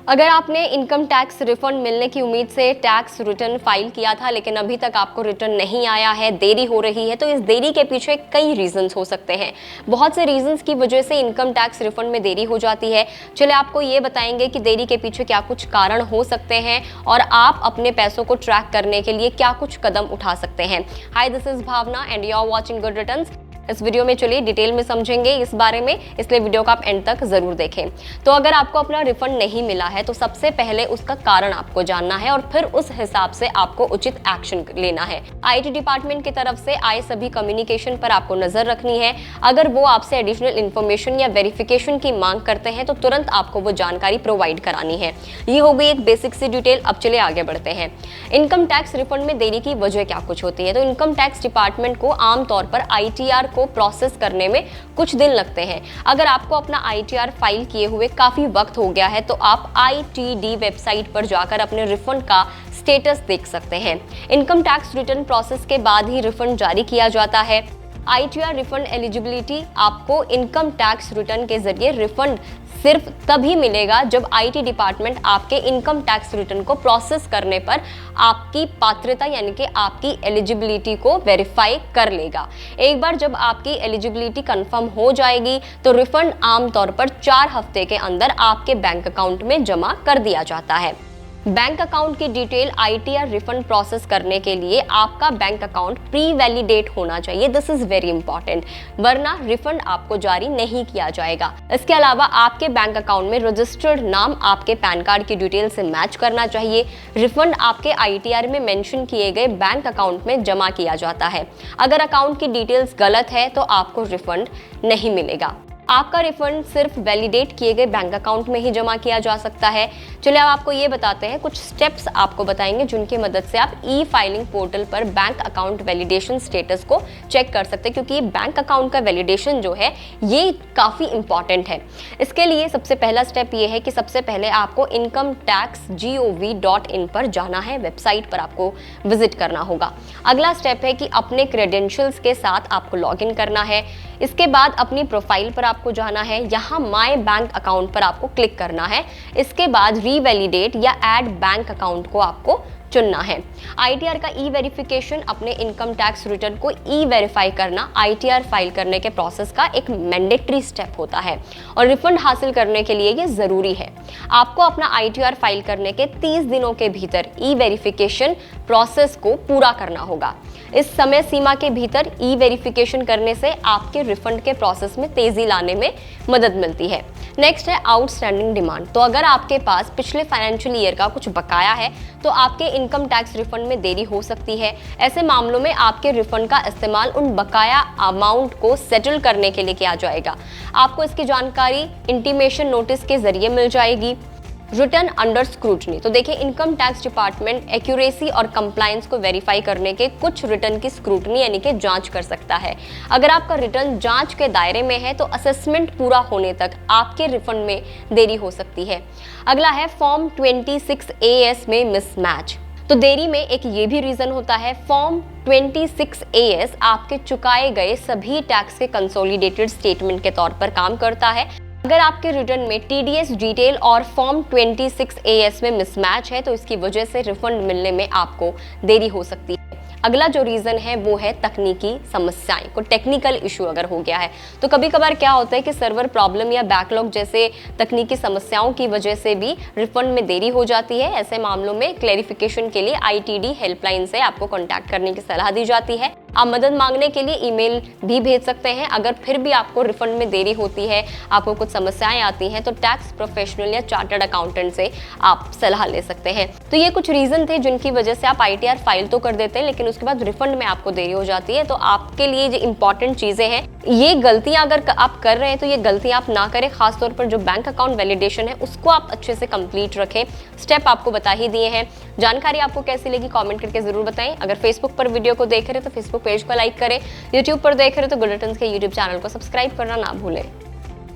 अगर आपने income tax refund मिलने की उम्मीद से टैक्स रिटर्न फाइल किया था लेकिन अभी तक आपको रिटर्न नहीं आया है, देरी हो रही है, तो इस देरी के पीछे कई रीजंस हो सकते हैं। बहुत से रीजंस की वजह से इनकम टैक्स रिफंड में देरी हो जाती है। चलिए आपको ये बताएंगे कि देरी के पीछे क्या कुछ कारण हो सकते हैं और आप अपने पैसों को ट्रैक करने के लिए क्या कुछ कदम उठा सकते हैं। Hi, this is Bhavna and you are watching Good Returns. इस वीडियो में चलिए डिटेल में समझेंगे इस बारे में, इसलिए वीडियो को आप एंड तक जरूर देखें। तो अगर आपको अपना रिफंड नहीं मिला है तो सबसे पहले उसका कारण आपको जानना है और फिर उस हिसाब से आपको उचित एक्शन लेना है। आईटी डिपार्टमेंट की तरफ से आए सभी कम्युनिकेशन पर आपको नजर रखनी है। अगर वो आपसे एडिशनल इन्फॉर्मेशन या वेरिफिकेशन की मांग करते हैं तो तुरंत आपको वो जानकारी प्रोवाइड करानी है। ये हो गई एक बेसिक सी डिटेल। अब चलिए आगे बढ़ते हैं। इनकम टैक्स रिफंड में देरी की वजह क्या कुछ होती है। तो इनकम टैक्स डिपार्टमेंट को आमतौर पर आईटीआर को प्रोसेस करने में कुछ दिन लगते हैं। अगर आपको अपना आईटीआर फाइल किए हुए काफी वक्त हो गया है तो आप आईटीडी वेबसाइट पर जाकर अपने रिफंड का स्टेटस देख सकते हैं। इनकम टैक्स रिटर्न प्रोसेस के बाद ही रिफंड जारी किया जाता है। आईटीआर रिफंड एलिजिबिलिटी आपको इनकम टैक्स रिटर्न के जरिए रिफंड सिर्फ तभी मिलेगा जब आईटी डिपार्टमेंट आपके इनकम टैक्स रिटर्न को प्रोसेस करने पर आपकी पात्रता यानी कि आपकी एलिजिबिलिटी को वेरीफाई कर लेगा। एक बार जब आपकी एलिजिबिलिटी कंफर्म हो जाएगी तो रिफंड आमतौर पर 4 हफ्ते के अंदर आपके बैंक अकाउंट में जमा कर दिया जाता है। बैंक अकाउंट की डिटेल आईटीआर रिफंड प्रोसेस करने के लिए आपका बैंक अकाउंट प्री वैलिडेट होना चाहिए। दिस इज वेरी इंपॉर्टेंट, वरना रिफंड आपको जारी नहीं किया जाएगा। इसके अलावा आपके बैंक अकाउंट में रजिस्टर्ड नाम आपके पैन कार्ड की डिटेल से मैच करना चाहिए। रिफंड आपके आईटीआर में मेंशन किए गए बैंक अकाउंट में जमा किया जाता है। अगर अकाउंट की डिटेल्स गलत है तो आपको रिफंड नहीं मिलेगा। आपका रिफंड सिर्फ वैलिडेट किए गए बैंक अकाउंट में ही जमा किया जा सकता है। चलिए अब आपको ये बताते हैं, कुछ स्टेप्स आपको बताएंगे जिनकी मदद से आप ई फाइलिंग पोर्टल पर बैंक अकाउंट वैलिडेशन स्टेटस को चेक कर सकते हैं, क्योंकि ये बैंक अकाउंट का वैलिडेशन जो है ये काफ़ी इंपॉर्टेंट है। इसके लिए सबसे पहला स्टेप ये है कि सबसे पहले आपको incometax.gov.in पर जाना है, वेबसाइट पर आपको विजिट करना होगा। अगला स्टेप है कि अपने क्रेडेंशियल्स के साथ आपको लॉग इन करना है। इसके बाद अपनी प्रोफाइल पर आपको जाना है, यहाँ माय बैंक अकाउंट पर आपको क्लिक करना है। इसके बाद रीवैलिडेट या ऐड बैंक अकाउंट को आपको चुनना है। आईटीआर का ई वेरिफिकेशन, अपने इनकम टैक्स रिटर्न को ई वेरीफाई करना आईटीआर फाइल करने के प्रोसेस का एक मैंडेटरी स्टेप होता है और रिफंड हासिल करने के लिए ये जरूरी है। आपको अपना आईटीआर फाइल करने के 30 दिनों के भीतर ई वेरिफिकेशन प्रोसेस को पूरा करना होगा। इस समय सीमा के भीतर ई वेरिफिकेशन करने से आपके रिफंड के प्रोसेस में तेजी लाने में मदद मिलती है। नेक्स्ट है आउटस्टैंडिंग डिमांड। तो अगर आपके पास पिछले फाइनेंशियल ईयर का कुछ बकाया है तो आपके इनकम टैक्स रिफंड में देरी हो सकती है। ऐसे मामलों में आपके रिफंड का इस्तेमाल उन बकाया अमाउंट को सेटल करने के लिए किया जाएगा। आपको इसकी जानकारी इंटीमेशन नोटिस के जरिए मिल जाएगी। Return under scrutiny. तो देखिए, इनकम टैक्स डिपार्टमेंट एक्यूरेसी और कंप्लायंस को वेरीफाई करने के कुछ रिटर्न की स्क्रूटनी यानी कि जांच कर सकता है। अगर आपका रिटर्न जांच के दायरे में है तो असेसमेंट पूरा होने तक आपके रिफंड में देरी हो सकती है। अगला है फॉर्म 26AS में मिसमैच। तो देरी में एक ये भी रीजन होता है। फॉर्म 26AS आपके चुकाए गए सभी टैक्स के कंसोलिडेटेड स्टेटमेंट के तौर पर काम करता है। अगर आपके रिटर्न में टीडीएस डिटेल और फॉर्म 26AS में मिसमैच है तो इसकी वजह से रिफंड मिलने में आपको देरी हो सकती है। अगला जो रीजन है वो है तकनीकी समस्याएं। को टेक्निकल इशू अगर हो गया है तो कभी कभार क्या होता है कि सर्वर प्रॉब्लम या बैकलॉग जैसे तकनीकी समस्याओं की वजह से भी रिफंड में देरी हो जाती है। ऐसे मामलों में क्लैरिफिकेशन के लिए आईटीडी हेल्पलाइन से आपको कॉन्टैक्ट करने की सलाह दी जाती है। आप मदद मांगने के लिए ईमेल भी भेज सकते हैं। अगर फिर भी आपको रिफंड में देरी होती है, आपको कुछ समस्याएं आती हैं, तो टैक्स प्रोफेशनल या चार्टर्ड अकाउंटेंट से आप सलाह ले सकते हैं। तो ये कुछ रीजन थे जिनकी वजह से आप आईटीआर फाइल तो कर देते हैं लेकिन उसके बाद रिफंड में आपको देरी हो जाती है। तो आपके लिए जो इंपॉर्टेंट चीजें हैं, ये गलतियां अगर आप कर रहे हैं तो ये गलतियां आप ना करें। खासतौर पर जो बैंक अकाउंट वैलिडेशन है उसको आप अच्छे से कंप्लीट रखें। स्टेप आपको बता ही दिए हैं। जानकारी आपको कैसी लगी कमेंट करके जरूर बताएं। अगर फेसबुक पर वीडियो को देख रहे हैं तो फेसबुक पेज को लाइक करें। यूट्यूब पर देख रहे हैं तो गुड रिटर्न्स के यूट्यूब चैनल को सब्सक्राइब करना ना भूलें।